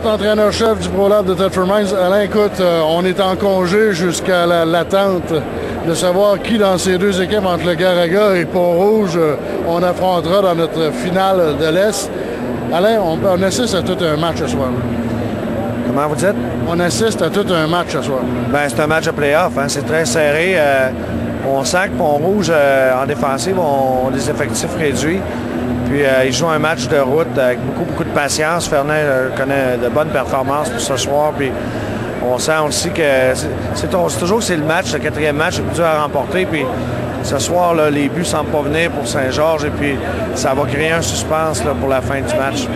entraîneur-chef du ProLab de Thetford Mines. Alain, écoute, on est en congé jusqu'à l'attente de savoir qui dans ces deux équipes, entre le Garaga et Pont-Rouge, on affrontera dans notre finale de l'Est. Alain, on assiste à tout un match ce soir. Comment vous dites? On assiste à tout un match ce soir. Bien, c'est un match de play-off. Hein? C'est très serré. On sent que Pont-Rouge, en défensive, ont des effectifs réduits. Puis ils jouent un match de route avec beaucoup de patience. Fernet connaît de bonnes performances pour ce soir. Puis on sent aussi que c'est toujours le match, le quatrième match, le plus dur à remporter. Puis ce soir, là, les buts ne semblent pas venir pour Saint-Georges. Et puis ça va créer un suspense là, pour la fin du match.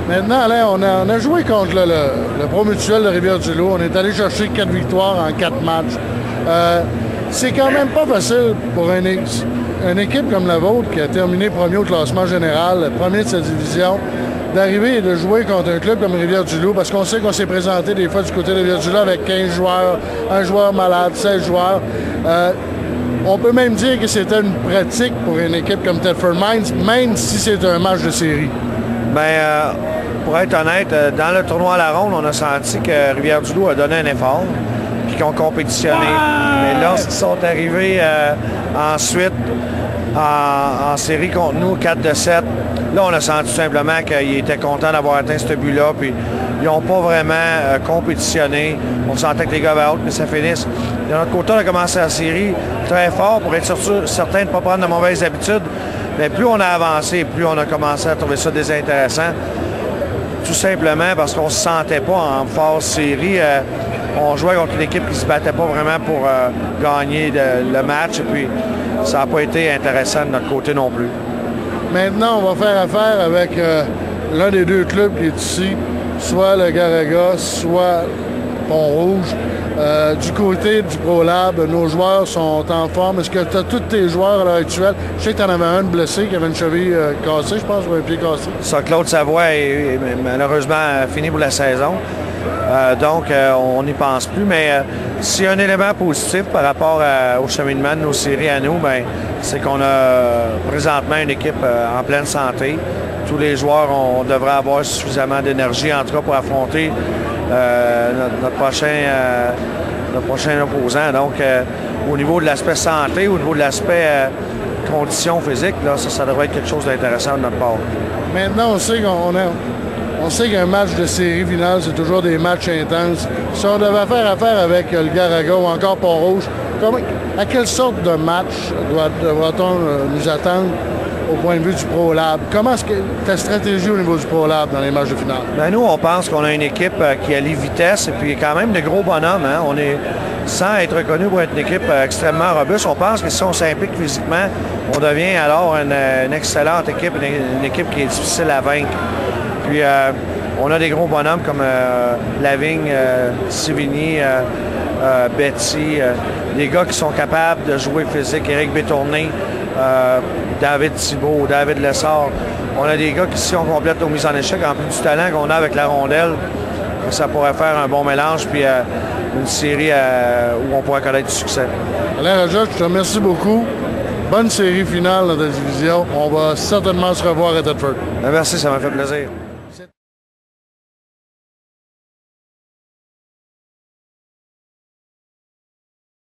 Maintenant, Alain, on a joué contre le Pro Mutuel de Rivière-du-Loup. On est allé chercher 4 victoires en 4 matchs. C'est quand même pas facile pour une équipe comme la vôtre qui a terminé premier au classement général, premier de sa division, d'arriver et de jouer contre un club comme Rivière-du-Loup, parce qu'on sait qu'on s'est présenté des fois du côté de Rivière-du-Loup avec 15 joueurs, un joueur malade, 16 joueurs. On peut même dire que c'était une pratique pour une équipe comme Thetford Mines, même si c'est un match de série. Bien, pour être honnête, dans le tournoi à la ronde, on a senti que Rivière-du-Loup a donné un effort, puis qu'ils ont compétitionné. Mais lorsqu'ils sont arrivés ensuite en série contre nous, 4-7, là, on a senti tout simplement qu'ils étaient contents d'avoir atteint ce but-là, puis ils n'ont pas vraiment compétitionné. On sentait que les gars avaient hâte que ça finisse. De notre côté, on a commencé la série très fort pour être certain de ne pas prendre de mauvaises habitudes. Mais plus on a avancé, plus on a commencé à trouver ça désintéressant. Tout simplement parce qu'on ne se sentait pas en phase série. On jouait contre une équipe qui ne se battait pas vraiment pour gagner le match. Et puis, ça n'a pas été intéressant de notre côté non plus. Maintenant, on va faire affaire avec l'un des deux clubs qui est ici, soit le Garaga, soit Pont-Rouge. Du côté du ProLab, nos joueurs sont en forme. Est-ce que tu as tous tes joueurs à l'heure actuelle? Je sais que tu en avais un blessé qui avait une cheville cassée, je pense, ou un pied cassé. Ça, Claude Savoie est malheureusement fini pour la saison. Donc, on n'y pense plus. Mais s'il y a un élément positif par rapport au cheminement de nos séries à nous, bien, c'est qu'on a présentement une équipe en pleine santé. Tous les joueurs, on devrait avoir suffisamment d'énergie, en tout cas, pour affronter notre prochain opposant. Donc, au niveau de l'aspect santé, au niveau de l'aspect condition physique, là, ça devrait être quelque chose d'intéressant de notre part. Maintenant, on sait qu'un match de série finale, c'est toujours des matchs intenses. Si on devait faire affaire avec le Garaga ou encore Pont-Rouge, à quelle sorte de match devra-t-on nous attendre au point de vue du ProLab? Comment est-ce que ta stratégie au niveau du ProLab dans les matchs de finale? Bien, nous, on pense qu'on a une équipe qui a les vitesses et puis quand même de gros bonhommes. Hein? On est, sans être reconnu pour être une équipe extrêmement robuste, on pense que si on s'implique physiquement, on devient alors une excellente équipe, une équipe qui est difficile à vaincre. Puis, on a des gros bonhommes comme Lavigne, Sivigny, Betty, des gars qui sont capables de jouer physique, Éric Bétourné, David Thibault, David Lessard. On a des gars qui, si on complète nos mises en échec, en plus du talent qu'on a avec la rondelle, ça pourrait faire un bon mélange, puis une série où on pourrait connaître du succès. Alain Rogers, je te remercie beaucoup. Bonne série finale dans ta division. On va certainement se revoir à Thetford. Merci, ça m'a fait plaisir.